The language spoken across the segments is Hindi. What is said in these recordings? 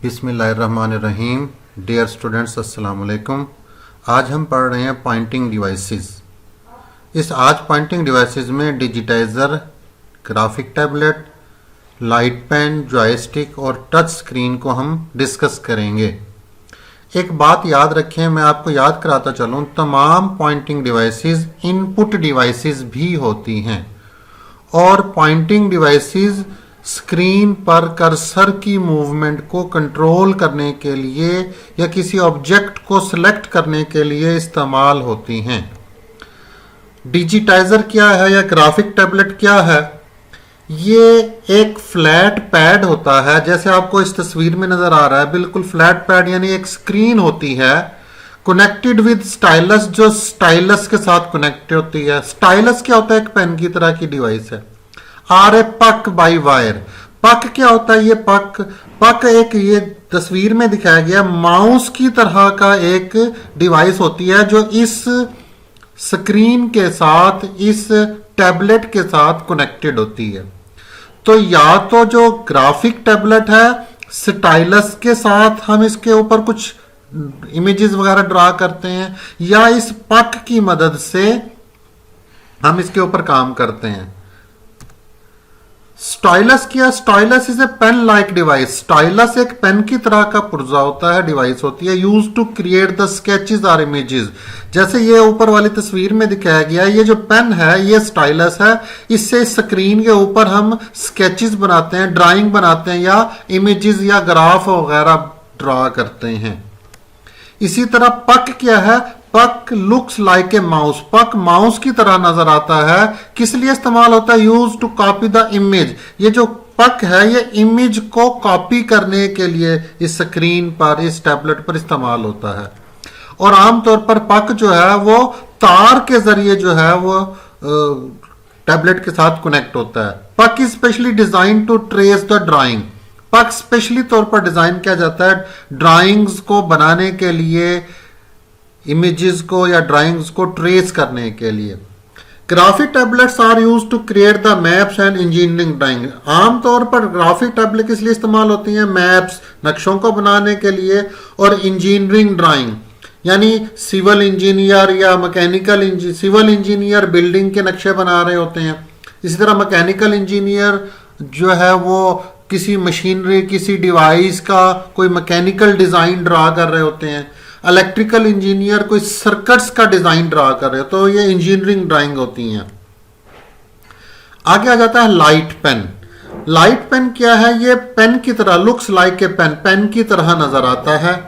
बिस्मिल्लाहिर्रहमानिर्रहीम। डियर स्टूडेंट्स, अस्सलाम वालेकुम। आज हम पढ़ रहे हैं पॉइंटिंग डिवाइसेस। इस आज पॉइंटिंग डिवाइसेस में digitiser, graphic tablet, light pen, joystick और टच स्क्रीन को हम डिस्कस करेंगे। एक बात याद रखें, मैं आपको याद कराता चलूँ, तमाम पॉइंटिंग डिवाइसेस इनपुट डिवाइसेस भी होती हैं और पॉइंटिंग डिवाइसेस स्क्रीन पर कर्सर की मूवमेंट को कंट्रोल करने के लिए या किसी ऑब्जेक्ट को सिलेक्ट करने के लिए इस्तेमाल होती हैं। डिजिटाइजर क्या है या ग्राफिक टैबलेट क्या है? ये एक फ्लैट पैड होता है, जैसे आपको इस तस्वीर में नजर आ रहा है, बिल्कुल फ्लैट पैड, यानी एक स्क्रीन होती है कनेक्टेड विद स्टाइलस, जो स्टाइलस के साथ कनेक्ट होती है। स्टाइलस क्या होता है? एक पेन की तरह की डिवाइस है। आर ए पक बाई वायर। पक क्या होता है? ये पक एक, ये तस्वीर में दिखाया गया माउस की तरह का एक डिवाइस होती है जो इस स्क्रीन के साथ, इस टैबलेट के साथ कनेक्टेड होती है। तो या तो जो ग्राफिक टैबलेट है, स्टाइलस के साथ हम इसके ऊपर कुछ इमेजेस वगैरह ड्रा करते हैं, या इस पक की मदद से हम इसके ऊपर काम करते हैं। स्टाइलस क्या? Stylus is a pen like device. Stylus एक पेन की तरह का पुर्जा होता है, डिवाइस होती है, use to create the sketches और इमेजेस। जैसे ये ऊपर वाली तस्वीर में दिखाया गया, ये जो पेन है ये स्टाइलस है, इससे स्क्रीन के ऊपर हम स्केचेस बनाते हैं, ड्राइंग बनाते हैं, या इमेजेस या ग्राफ वगैरह ड्रा करते हैं। इसी तरह पक क्या है? पक लुक्स लाइक ए माउस। पक माउस की तरह नजर आता है। किस लिए इस्तेमाल होता है? Use to copy the image. ये जो पक है ये इमेज को कॉपी करने के लिए इस स्क्रीन पर, इस टैबलेट पर इस्तेमाल होता है। और आमतौर पर पक जो है वो तार के जरिए जो है वो टैबलेट के साथ कनेक्ट होता है। Puck is specially design to trace the drawing. Puck specially तौर पर डिजाइन किया जाता है ड्राइंग्स को बनाने के लिए, इमेजेस को या ड्राइंग्स को ट्रेस करने के लिए। Graphic tablets are use to create the maps and engineering drawing. आमतौर पर ग्राफिक टैबलेट किस लिए इस्तेमाल होती हैं? मैप्स, नक्शों को बनाने के लिए, और इंजीनियरिंग ड्राइंग, यानी सिविल इंजीनियर या mechanical engineer. Civil engineer building के नक्शे बना रहे होते हैं, इसी तरह मैकेनिकल इंजीनियर जो है वो किसी मशीनरी, किसी डिवाइस का कोई मैकेनिकल डिजाइन ड्रा कर रहे होते हैं। इलेक्ट्रिकल इंजीनियर कोई सर्किट्स का डिजाइन ड्रा कर रहे हो, तो ये इंजीनियरिंग ड्राइंग होती हैं। आगे आ जाता है लाइट पेन। लाइट पेन क्या है? ये पेन की तरह, looks like a pen, pen की तरह नजर आता है।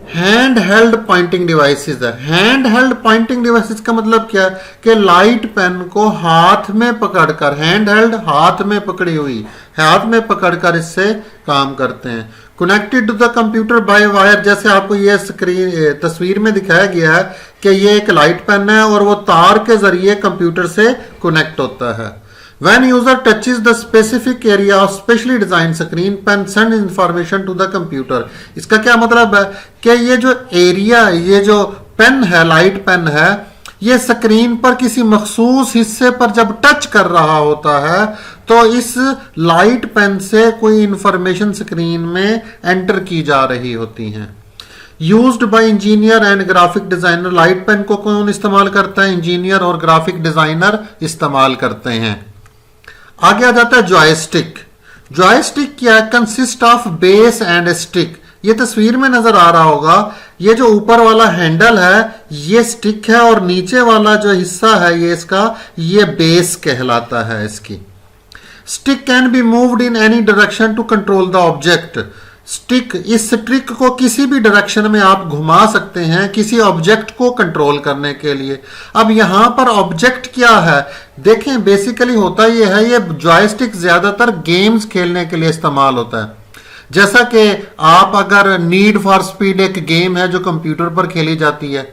हैंड हेल्ड पॉइंटिंग डिवाइसेस है। हैंड हेल्ड पॉइंटिंग डिवाइसेस का मतलब क्या है? कि लाइट पेन को हाथ में पकड़कर, हैंड हेल्ड हाथ में पकड़ी हुई, हाथ में पकड़कर इससे काम करते हैं। Connected to the computer by wire. जैसे आपको ये स्क्रीन तस्वीर में दिखाया गया है कि ये एक लाइट पेन है और वो तार के जरिए कंप्यूटर से कनेक्ट होता है। When user touches the specific area of specially designed screen, pen send information to the computer। इसका क्या मतलब है? कि ये जो एरिया, ये जो पेन है, लाइट पेन है, ये स्क्रीन पर किसी मखसूस हिस्से पर जब टच कर रहा होता है तो इस लाइट पेन से कोई इंफॉर्मेशन स्क्रीन में एंटर की जा रही होती है। Used by engineer and graphic designer. Light pen को कौन इस्तेमाल करता है? इंजीनियर और ग्राफिक डिजाइनर इस्तेमाल करते हैं। आगे आ जाता है जॉयस्टिक। जॉयस्टिक क्या है? Consist of base and stick. ये तस्वीर में नजर आ रहा होगा, ये जो ऊपर वाला हैंडल है ये स्टिक है और नीचे वाला जो हिस्सा है ये इसका, ये बेस कहलाता है इसकी। Stick can be moved in any direction to control the object. Stick, इस स्टिक को किसी भी डायरेक्शन में आप घुमा सकते हैं किसी ऑब्जेक्ट को कंट्रोल करने के लिए। अब यहां पर ऑब्जेक्ट क्या है? देखें, बेसिकली होता यह है, ये जॉयस्टिक ज्यादातर गेम्स खेलने के लिए इस्तेमाल होता है। जैसा कि आप अगर नीड फॉर स्पीड एक गेम है जो कंप्यूटर पर खेली जाती है,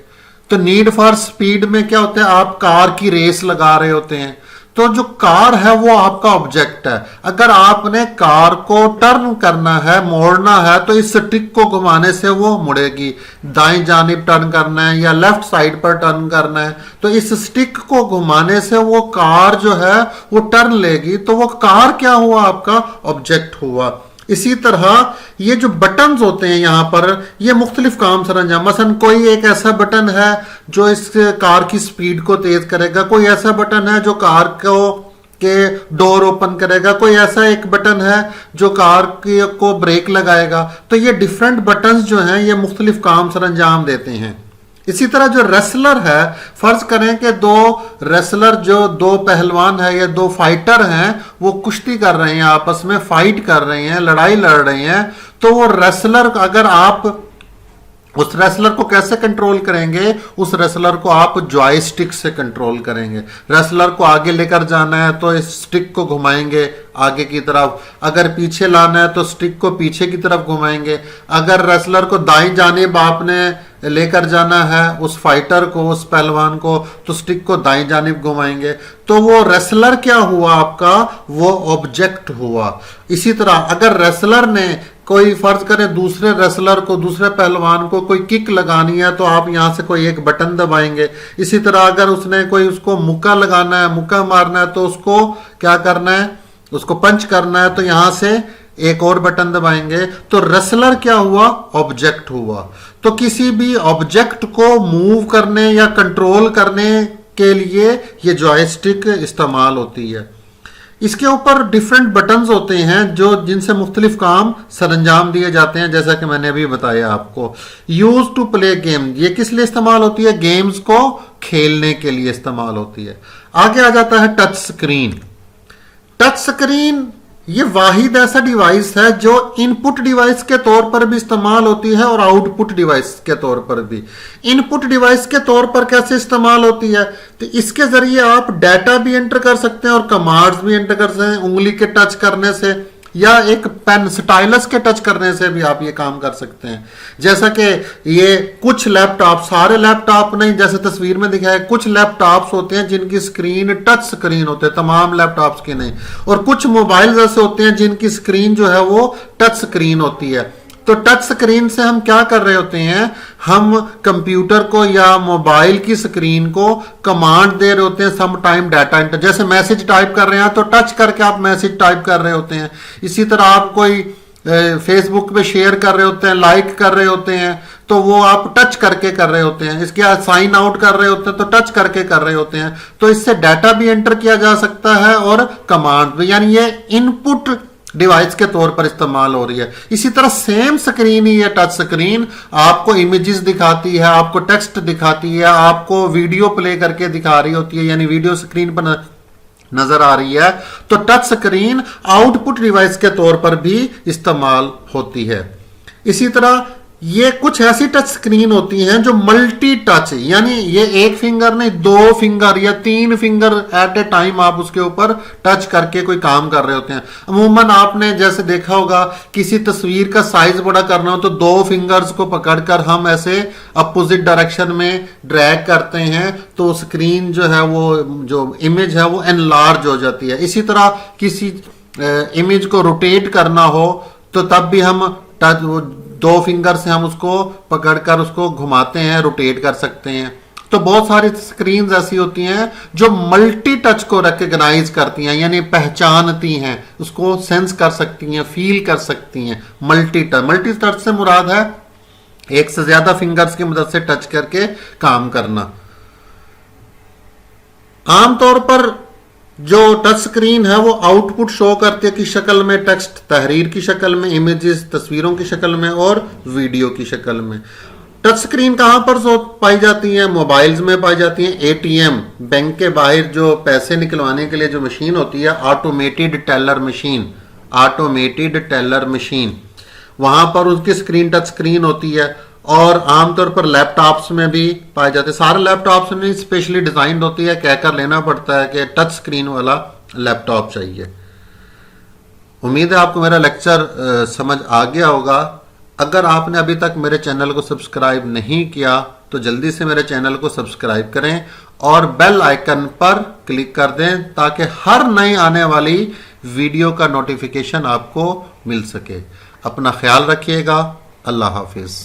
तो नीड फॉर स्पीड में क्या होता है? आप कार की रेस लगा रहे होते हैं, तो जो कार है वो आपका ऑब्जेक्ट है। अगर आपने कार को टर्न करना है, मोड़ना है, तो इस स्टिक को घुमाने से वो मुड़ेगी। दाएं जानिब टर्न करना है या लेफ्ट साइड पर टर्न करना है, तो इस स्टिक को घुमाने से वो कार जो है वो टर्न लेगी। तो वो कार क्या हुआ? आपका ऑब्जेक्ट हुआ। इसी तरह ये जो बटन्स होते हैं यहाँ पर, ये मुख्तलिफ काम सरंजाम, मसलन कोई एक ऐसा बटन है जो इस कार की स्पीड को तेज करेगा, कोई ऐसा बटन है जो कार के डोर ओपन करेगा, कोई ऐसा एक बटन है जो कार को ब्रेक लगाएगा। तो ये डिफरेंट बटन्स जो हैं ये मुख्तलिफ काम सरंजाम देते हैं। इसी तरह जो रेसलर है, फर्ज करें कि दो रेसलर, जो दो पहलवान है या दो फाइटर हैं, वो कुश्ती कर रहे हैं, आपस में फाइट कर रहे हैं, लड़ाई लड़ रहे हैं, तो वो रेसलर, अगर आप उस रेसलर को कैसे कंट्रोल करेंगे? उस रेसलर को आप जॉयस्टिक से कंट्रोल करेंगे। रेसलर को आगे लेकर जाना है तो इस स्टिक को घुमाएंगे आगे की तरफ, अगर पीछे लाना है तो स्टिक को पीछे की तरफ घुमाएंगे। अगर रेसलर को दाईं जानिब आपने लेकर जाना है उस फाइटर को, उस पहलवान को, तो स्टिक को दाईं जानिब घुमाएंगे। तो वो रेसलर क्या हुआ आपका? वो ऑब्जेक्ट हुआ। इसी तरह अगर रेसलर ने कोई, फर्ज करें दूसरे रेसलर को, दूसरे पहलवान को कोई किक लगानी है तो आप यहां से कोई एक बटन दबाएंगे। इसी तरह अगर उसने कोई, उसको मुक्का लगाना है, मुक्का मारना है, तो उसको क्या करना है? उसको पंच करना है तो यहां से एक और बटन दबाएंगे। तो रेसलर क्या हुआ? ऑब्जेक्ट हुआ। तो किसी भी ऑब्जेक्ट को मूव करने या कंट्रोल करने के लिए ये जॉयस्टिक इस्तेमाल होती है। इसके ऊपर डिफरेंट बटन्स होते हैं जो, जिनसे मुख्तलिफ काम सरंजाम दिए जाते हैं, जैसा कि मैंने अभी बताया आपको। यूज टू प्ले गेम, ये किस लिए इस्तेमाल होती है? गेम्स को खेलने के लिए इस्तेमाल होती है। आगे आ जाता है टच स्क्रीन। टच स्क्रीन ये वाहिद ऐसा डिवाइस है जो इनपुट डिवाइस के तौर पर भी इस्तेमाल होती है और आउटपुट डिवाइस के तौर पर भी। इनपुट डिवाइस के तौर पर कैसे इस्तेमाल होती है? तो इसके जरिए आप डाटा भी एंटर कर सकते हैं और कमांड्स भी एंटर कर सकते हैं, उंगली के टच करने से या एक पेन स्टाइलस के टच करने से भी आप ये काम कर सकते हैं। जैसा कि ये कुछ लैपटॉप, सारे लैपटॉप नहीं, जैसे तस्वीर में दिखाया, कुछ लैपटॉप्स होते हैं जिनकी स्क्रीन टच स्क्रीन होते हैं, तमाम लैपटॉप्स की नहीं। और कुछ मोबाइल ऐसे होते हैं जिनकी स्क्रीन जो है वो टच स्क्रीन होती है। तो टच स्क्रीन से हम क्या कर रहे होते हैं? हम कंप्यूटर को या मोबाइल की स्क्रीन को कमांड दे रहे होते हैं, सम टाइम डाटा एंटर। जैसे मैसेज टाइप कर रहे हैं तो टच करके आप मैसेज टाइप कर रहे होते हैं। इसी तरह आप कोई फेसबुक पे शेयर कर रहे होते हैं, लाइक कर रहे होते हैं, तो वो आप टच करके कर रहे होते हैं। इसके बाद साइन आउट कर रहे होते हैं तो टच करके कर रहे होते हैं। तो इससे डाटा भी एंटर किया जा सकता है और कमांड भी, यानी ये इनपुट डिवाइस के तौर पर इस्तेमाल हो रही है। इसी तरह सेम स्क्रीन ही है टच स्क्रीन, आपको इमेजेस दिखाती है, आपको टेक्स्ट दिखाती है, आपको वीडियो प्ले करके दिखा रही होती है, यानी वीडियो स्क्रीन पर नजर आ रही है। तो टच स्क्रीन आउटपुट डिवाइस के तौर पर भी इस्तेमाल होती है। इसी तरह ये कुछ ऐसी टच स्क्रीन होती हैं जो मल्टी टच, यानी ये एक फिंगर नहीं, 2 फिंगर या 3 फिंगर एट ए टाइम आप उसके ऊपर टच करके कोई काम कर रहे होते हैं। अमूमन आपने जैसे देखा होगा, किसी तस्वीर का साइज बड़ा करना हो तो 2 फिंगर्स को पकड़कर हम ऐसे अपोजिट डायरेक्शन में ड्रैग करते हैं तो स्क्रीन जो है वो, जो इमेज है वो एनलार्ज हो जाती है। इसी तरह किसी इमेज को रोटेट करना हो तो तब भी हम टच, 2 फिंगर से हम उसको पकड़कर उसको घुमाते हैं, रोटेट कर सकते हैं। तो बहुत सारी स्क्रीन्स ऐसी होती हैं जो मल्टी टच को रिकॉग्नाइज करती हैं, यानी पहचानती हैं, उसको सेंस कर सकती हैं, फील कर सकती हैं। मल्टी टच से मुराद है एक से ज्यादा फिंगर्स की मदद से टच करके काम करना। आमतौर पर जो टच स्क्रीन है वो आउटपुट शो करती है की शक्ल में, टेक्स्ट तहरीर की शक्ल में, इमेजेस तस्वीरों की शक्ल में और वीडियो की शक्ल में। टच स्क्रीन कहां पर पाई जाती है? मोबाइल्स में पाई जाती है। एटीएम, बैंक के बाहर जो पैसे निकलवाने के लिए जो मशीन होती है, automated teller machine, automated teller machine, वहां पर उसकी स्क्रीन टच स्क्रीन होती है। और आमतौर पर लैपटॉप्स में भी पाए जाते हैं। सारे लैपटॉप्स में स्पेशली डिजाइंड होती है, कहकर लेना पड़ता है कि टच स्क्रीन वाला लैपटॉप चाहिए। उम्मीद है आपको मेरा लेक्चर समझ आ गया होगा। अगर आपने अभी तक मेरे चैनल को सब्सक्राइब नहीं किया तो जल्दी से मेरे चैनल को सब्सक्राइब करें और बेल आइकन पर क्लिक कर दें ताकि हर नई आने वाली वीडियो का नोटिफिकेशन आपको मिल सके। अपना ख्याल रखिएगा। अल्लाह हाफिज।